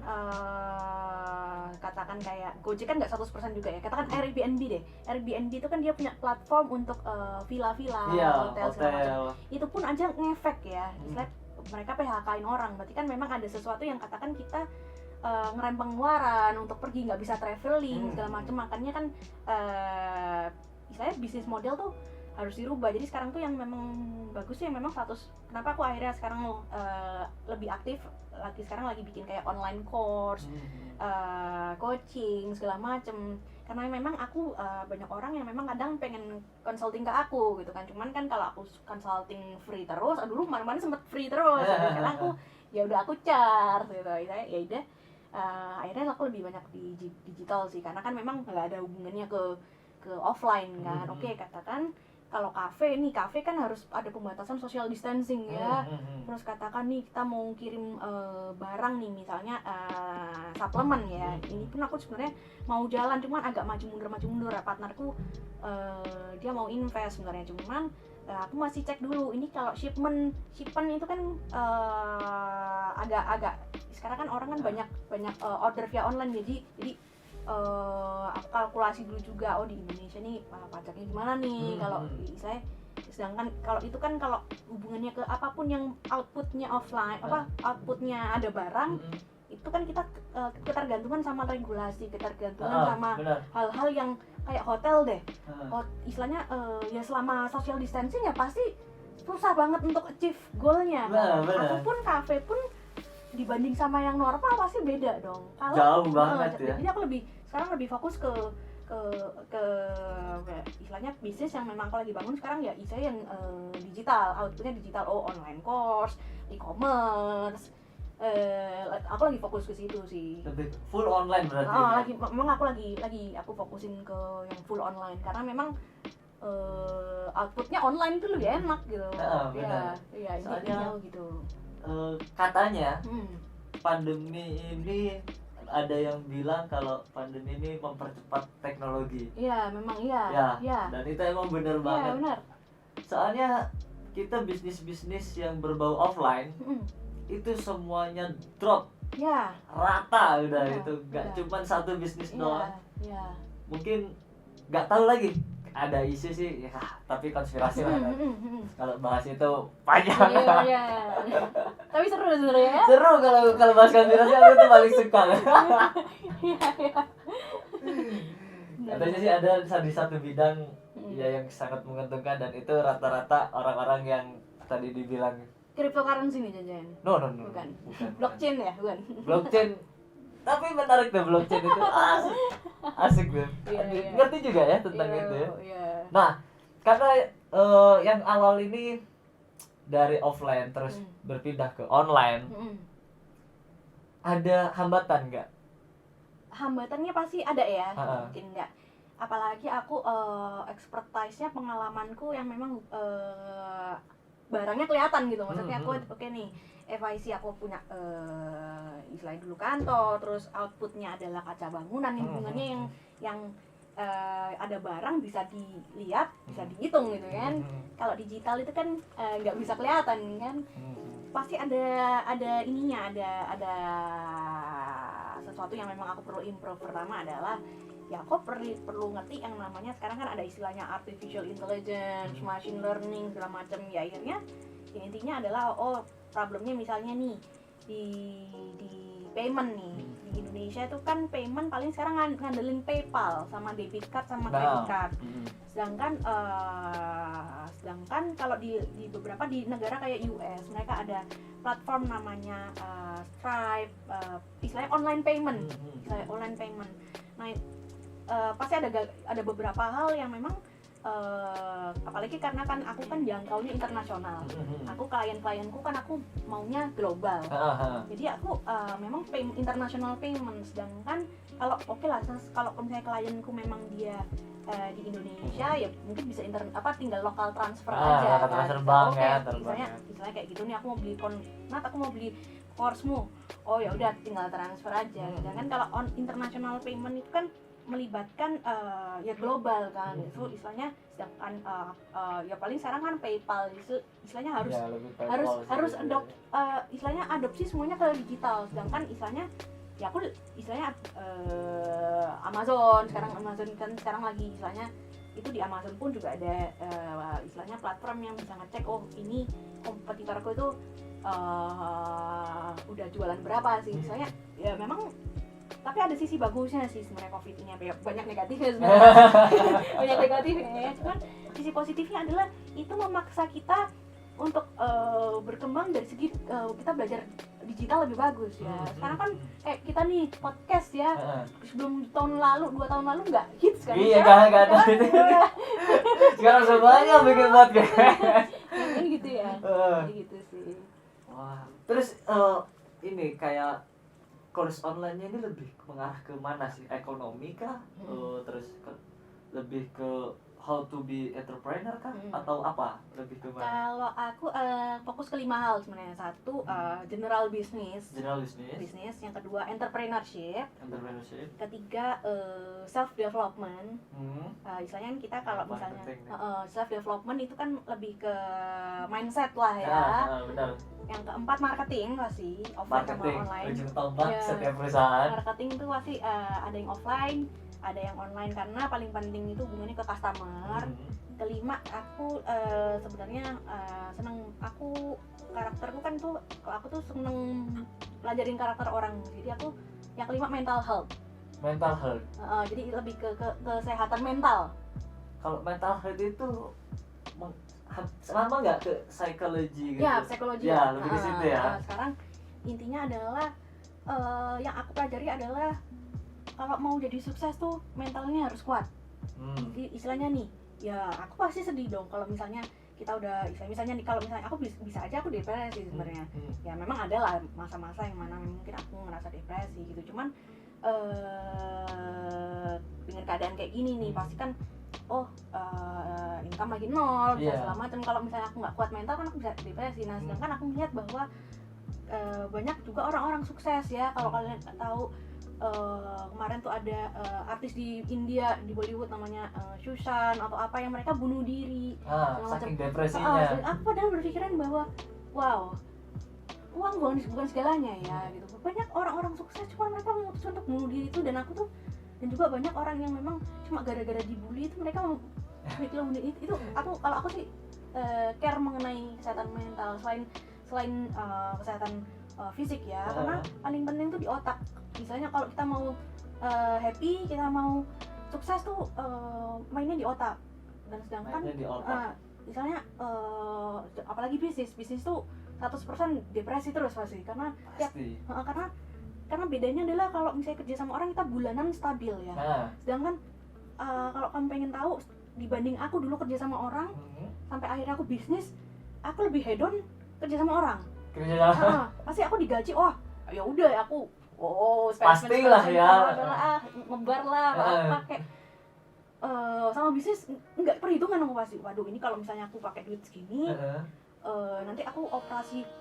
kayak Gojek kan nggak 100% juga ya, katakan Airbnb deh. Airbnb itu kan dia punya platform untuk villa-villa, hotel segala macam. Itu pun aja ngefek ya, istilahnya mereka PHK-in orang, berarti kan memang ada sesuatu yang katakan kita ngerem pengeluaran untuk pergi, nggak bisa traveling segala macam. Makanya kan istilahnya bisnis model tuh harus dirubah. Jadi sekarang tuh yang memang bagus sih yang memang kenapa aku akhirnya sekarang lebih aktif lagi, sekarang lagi bikin kayak online course, coaching segala macem, karena memang aku banyak orang yang memang kadang pengen consulting ke aku gitu kan, cuman kan kalau aku consulting free terus, dulu kemarin sempet free terus, karena aku ya udah aku charge gitu, ya udah akhirnya aku lebih banyak di digital sih, karena kan memang nggak ada hubungannya ke offline kan. Oke, katakan kalau kafe kan harus ada pembatasan social distancing ya. Terus katakan nih kita mau kirim barang nih misalnya suplemen ya. Ini pun aku sebenarnya mau jalan, cuman agak maju mundur. Partnerku dia mau invest sebenarnya, cuman aku masih cek dulu. Ini kalau shipment itu kan agak sekarang kan orang kan banyak order via online, jadi aku kalkulasi dulu juga, di Indonesia nih pajaknya gimana nih kalau saya, sedangkan kalau itu kan kalau hubungannya ke apapun yang outputnya offline, outputnya ada barang, itu kan kita ketergantungan sama regulasi, ketergantungan sama hal-hal yang kayak hotel deh. Istilahnya ya selama social distancing ya pasti susah banget untuk achieve goalnya. Aku pun kafe pun dibanding sama yang normal pasti beda dong. Kalau Jauh banget ya. jadi aku sekarang lebih fokus ke istilahnya bisnis yang memang aku lagi bangun sekarang ya, istilahnya yang digital, outputnya digital, online course, e-commerce. Aku lagi fokus ke situ sih. Lebih full online berarti. Memang aku lagi aku fokusin ke yang full online karena memang outputnya online itu lebih enak gitu. Iya, intinya gitu. Katanya pandemi ini ada yang bilang kalau pandemi ini mempercepat teknologi. Iya, memang iya. Ya. Dan itu emang bener banget. Iya, benar. Soalnya kita bisnis yang berbau offline itu semuanya drop. Ya. Rata udah Ya, itu, nggak ya. cuma satu bisnis doang. Iya. Mungkin nggak tahu lagi. Ada isu sih, ya, tapi konspirasi lah. Kalau bahas itu panjang. Iya. Tapi seru sebenarnya ya. Seru kalau bahas konspirasi, aku tuh paling suka. Iya. Katanya sih ada di satu bidang ya yang sangat menguntungkan, dan itu rata-rata orang-orang yang tadi dibilang Cryptocurrency nih jajan. no. Bukan. Blockchain ya, bukan. Blockchain. Tapi menarik tuh blockchain itu, asik tuh. Iya. Ngerti juga ya tentang itu ya. Iya. Nah, karena yang awal ini dari offline terus berpindah ke online, ada hambatan nggak? Hambatannya pasti ada ya, Ha-ha. mungkin enggak. Apalagi aku expertise-nya, pengalamanku yang memang barangnya kelihatan gitu. Maksudnya aku oke nih, FIC aku punya istilahnya dulu kantor, terus outputnya adalah kaca bangunan, hubungannya yang ada barang bisa dilihat, bisa dihitung gitu kan. Kalau digital itu kan nggak bisa kelihatan kan. Pasti ada ininya, ada sesuatu yang memang aku perlu improve. Pertama adalah ya aku perlu ngerti yang namanya sekarang kan ada istilahnya artificial intelligence, machine learning segala macam. Ya akhirnya ya intinya adalah problemnya misalnya nih di payment nih di Indonesia itu kan payment paling sekarang ngandelin PayPal sama debit card sama credit card. Sedangkan kalau di beberapa di negara kayak US mereka ada platform namanya Stripe, istilahnya online payment, Nah pasti ada beberapa hal yang memang apalagi karena kan aku kan jangkaunya internasional. Aku klien-klienku kan aku maunya global. Jadi aku memang international payment. Sedangkan kalau kalau misalnya klienku memang dia di Indonesia ya mungkin bisa tinggal lokal transfer aja. Transfer bank ya, misalnya kayak gitu nih, aku mau beli course-mu. Oh ya udah tinggal transfer aja. Sedangkan kalau international payment itu kan melibatkan ya global kan, itu istilahnya. Sedangkan ya paling sekarang kan PayPal itu istilahnya harus istilahnya adopsi semuanya ke digital. Sedangkan istilahnya ya aku istilahnya Amazon kan sekarang lagi istilahnya itu di Amazon pun juga ada istilahnya platform yang bisa ngecek ini kompetitorku itu udah jualan berapa sih. Misalnya ya memang, tapi ada sisi bagusnya sih sebenarnya COVID ini, banyak negatifnya sebenarnya. Banyak negatifnya ya, cuman sisi positifnya adalah itu memaksa kita untuk berkembang dari segi kita belajar digital lebih bagus ya. Sekarang kan kayak kita nih podcast ya, sebelum 2 tahun lalu nggak hits kan. Iya, nggak ada itu. Sekarang semuanya bikin podcast. Kan gitu ya. Gitu sih. Wah, terus ini kayak course online-nya ini lebih mengarah ke mana sih? Ekonomi kah? Terus lebih ke how to be entrepreneur kah? Atau apa? Lebih ke mana? Kalau aku fokus ke 5 hal sebenarnya. Satu, general business. Yang kedua, entrepreneurship. Ketiga, self development. Istilahnya kita kalau misalnya self development itu kan lebih ke mindset lah ya. Benar. Yang keempat, marketing pasti offline sama online. Ujung tombak setiap perusahaan. Marketing itu pasti ada yang offline, ada yang online, karena paling penting itu hubungannya ke customer. Kelima, aku sebenarnya seneng, karakterku kan tuh, aku tuh seneng pelajarin karakter orang. Jadi aku yang kelima, mental health. Jadi lebih ke kesehatan mental. Kalau mental health itu sama nggak ke psikologi gitu? Ya, psikologi. Ya, lebih ke situ ya. Sekarang intinya adalah yang aku pelajari adalah kalau mau jadi sukses tuh mentalnya harus kuat. Istilahnya nih, ya aku pasti sedih dong kalau misalnya kita udah misalnya nih, kalau misalnya aku bisa aja aku depresi sebenarnya. Ya memang ada lah masa-masa yang mana mungkin aku ngerasa depresi gitu, cuman dengan keadaan kayak gini nih pasti kan income lagi nol, bisa segala macam. Kalau misalnya aku nggak kuat mental kan aku bisa depresi. Nah sedangkan aku melihat bahwa banyak juga orang-orang sukses ya, kalau kalian tahu. Kemarin tuh ada artis di India, di Bollywood namanya Susan atau apa, yang mereka bunuh diri saking depresinya. Aku padahal berpikiran bahwa wow, uang bukan segalanya ya gitu. Banyak orang-orang sukses cuma mereka memutuskan untuk bunuh diri itu, dan juga banyak orang yang memang cuma gara-gara dibully itu mereka mau bunuh diri. Itu kalau aku sih care mengenai kesehatan mental selain kesehatan fisik ya, karena paling penting tuh di otak. Misalnya kalau kita mau happy, kita mau sukses tuh mainnya di otak. Dan sedangkan misalnya apalagi bisnis tuh 100% depresi terus pasti, karena karena bedanya adalah kalau misalnya kerja sama orang kita bulanan stabil ya. Sedangkan kalau kamu pengen tahu, dibanding aku dulu kerja sama orang sampai akhirnya aku bisnis, aku lebih hedon kerja sama orang. Pasti aku digaji, ya udah aku pastilah ya, ngebar lah pakai sama bisnis nggak perhitungan. Aku pasti, waduh ini kalau misalnya aku pakai duit segini nanti aku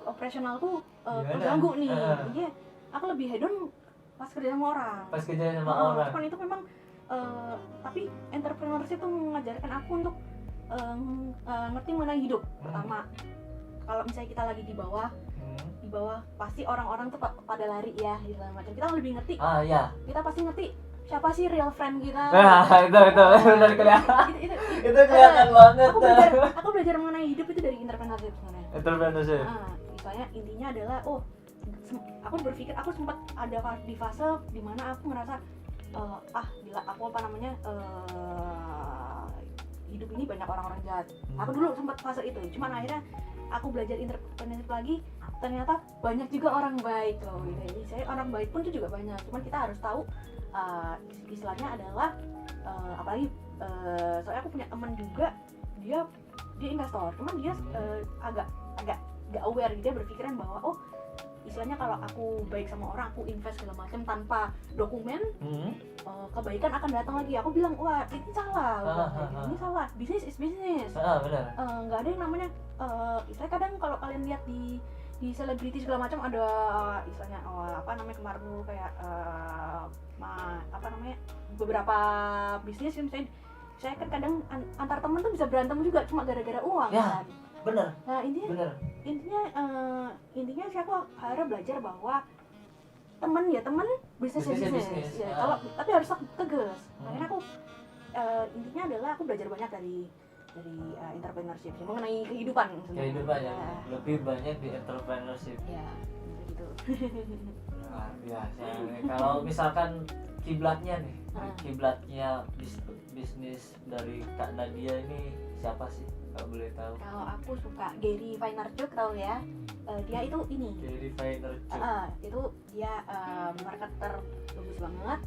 operasionalku terganggu nih. Jadi aku lebih hedon pas kerja sama orang. Cuman itu memang tapi entrepreneurship itu mengajarkan aku untuk ngerti mengenai hidup. Pertama, kalau misalnya kita lagi di bawah pasti orang-orang tuh pada lari ya, segala macam. Kita lebih ngerti. Kita pasti ngerti siapa sih real friend kita. Itu benar kelihatan. Itu kelihatan banget. Aku belajar mengenai hidup itu dari entrepreneurship sebenarnya. Misalnya intinya adalah aku berpikir, aku sempat ada di fase dimana aku ngerasa gila, aku hidup ini banyak orang-orang jahat. Aku dulu sempat fase itu, cuman akhirnya aku belajar entrepreneurship lagi, ternyata banyak juga orang baik loh gitu. Jadi saya orang baik pun itu juga banyak, cuman kita harus tahu istilahnya adalah apalagi soalnya aku punya teman juga, dia investor, cuman dia agak gak aware gitu, dia berpikiran bahwa istilahnya kalau aku baik sama orang, aku invest segala macam tanpa dokumen, kebaikan akan datang lagi. Aku bilang, wah ini salah, ini salah, bisnis is bisnis. Benar. Nggak ada yang namanya istilahnya kadang kalau kalian lihat di selebriti segala macam ada istilahnya kemarin dulu kayak beberapa bisnis misalnya, saya kan kadang antar teman tuh bisa berantem juga cuma gara-gara uang kan. Benar. Nah intinya sih aku harus belajar bahwa teman bisnis. Ya, kalau tapi harus tegas. Makanya aku intinya adalah aku belajar banyak dari entrepreneurship mengenai kehidupan ya. Lebih banyak di entrepreneurship ya gitu. Luar biasa. Kalau misalkan kiblatnya bisnis dari Kak Nadia ini siapa sih kalau boleh tahu? Kalau aku suka Gary Vaynerchuk, tahu ya. Dia itu ini Gary Vaynerchuk. Itu dia marketer bagus banget.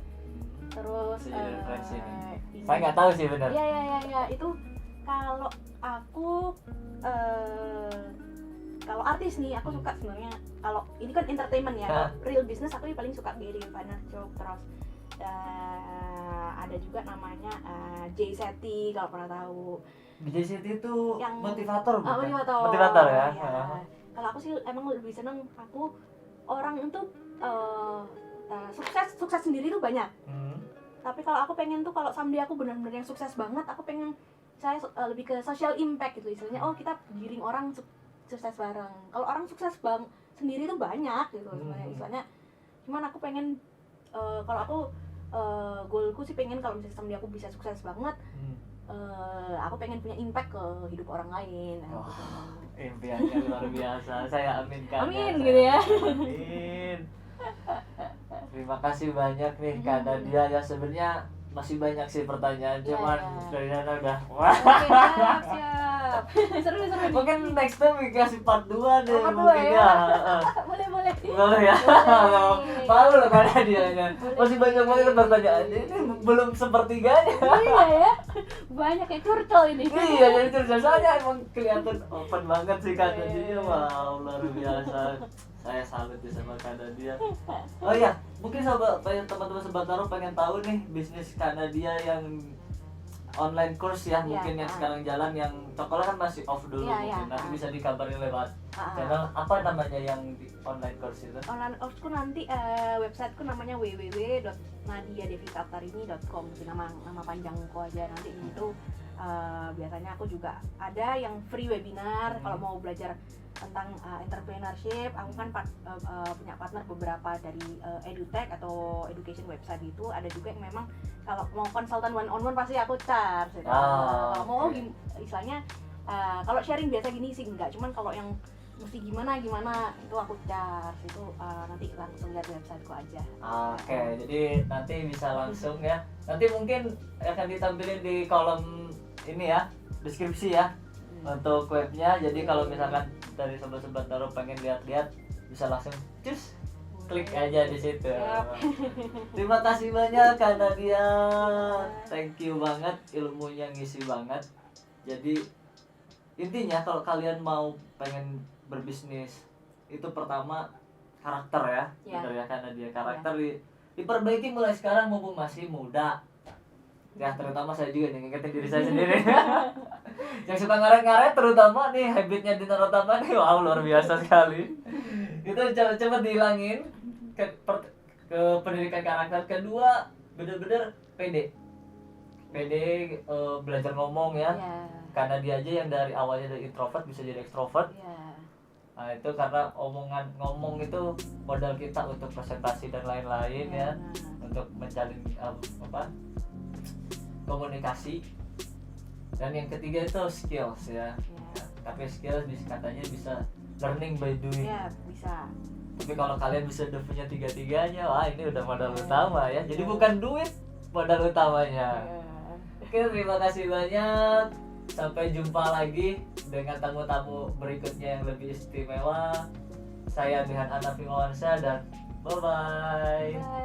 Terus saya nggak tahu sih benar. Iya itu. Kalau aku kalau artis nih aku suka sebenarnya, kalau ini kan entertainment ya. Kalau real business aku paling suka Gary Vaynerchuk. Terus ada juga namanya Jay Shetty, kalau pernah tahu. Jay Shetty itu yang motivator bukan? Motivator ya. Kalau aku sih emang lebih seneng orang untuk sukses sendiri tuh banyak. Tapi kalau aku pengen tuh, kalau someday aku benar-benar yang sukses banget, aku pengen saya lebih ke social impact gitu istilahnya. Kita giring orang sukses bareng. Kalau orang sukses sendiri tuh banyak gitu sebenarnya istilahnya. Cuman aku pengen kalau aku goalku sih pengen kalau misalnya someday aku bisa sukses banget, aku pengen punya impact ke hidup orang lain. Impiannya luar biasa. Saya aminkan. Amin gitu ya. Amin. Terima kasih banyak nih Kak Nadia ya. Sebenarnya masih banyak sih pertanyaan, cuman dari Nana udah siap. Seru. Mungkin next time dikasih part 2 deh. Part 2 ya. Boleh. boleh. Boleh ya. Boleh. Malu loh karena dianya. Boleh. Masih banyak banget pertanyaan. Ini belum sepertiganya. Iya ya, banyak kayak curcol ini. Iya, jadi soalnya emang kelihatan open banget sih Kak Nadia. Wow, luar biasa. Saya salut sih sama Kak Nadia. Oh iya, mungkin banyak teman-teman Sobat Taro pengen tahu nih bisnis Kak Nadia yang online course ya, Iya, mungkin yang sekarang jalan, yang Cokola kan masih off dulu, Iya, mungkin nanti iya. bisa dikabarin lewat Ah. channel apa namanya yang di online course itu. Online courseku nanti websiteku namanya www.nadiadevitautarini.com, nama panjangku aja. Nanti itu biasanya aku juga ada yang free webinar kalau mau belajar tentang entrepreneurship. Aku kan punya partner beberapa dari edutech atau education website itu. Ada juga yang memang kalau mau konsultan one on one pasti aku charge gitu. Kalau mau istilahnya kalau sharing biasa gini sih enggak, cuman kalau yang mesti gimana itu aku charge itu, nanti langsung lihat websiteku aja. Oke, jadi nanti bisa langsung ya. Nanti mungkin akan ditampilin di kolom ini ya, deskripsi ya, untuk webnya. Jadi kalau misalkan dari Sobat-Sobat Taro pengen lihat-lihat, bisa langsung cus klik aja di situ. Terima kasih banyak Kak Nadia. Thank you banget, ilmunya ngisi banget. Jadi intinya kalau kalian mau pengen berbisnis, itu pertama karakter ya. Benar ya Kak Nadia, karakter diperbaiki mulai sekarang mumpung masih muda. Ya terutama saya juga nih, ngingetin diri saya sendiri. Yang suka ngaret-ngaret terutama nih, habitnya di Narotama nih, wow luar biasa sekali. Itu coba dihilangin ke pendidikan karakter. Kedua, bener-bener pede, belajar ngomong ya. Karena dia aja yang dari awalnya dari introvert bisa jadi ekstrovert. Nah itu karena ngomong itu modal kita untuk presentasi dan lain-lain ya, untuk menjalin komunikasi. Dan yang ketiga itu skills ya. Tapi skills katanya bisa learning by doing. Bisa. Tapi kalau kalian bisa punya tiga-tiganya, wah ini udah modal utama ya. Jadi bukan duit modal utamanya. Oke, terima kasih banyak. Sampai jumpa lagi dengan tamu-tamu berikutnya yang lebih istimewa. Saya Dihan Anafi Mawansyah dan bye-bye.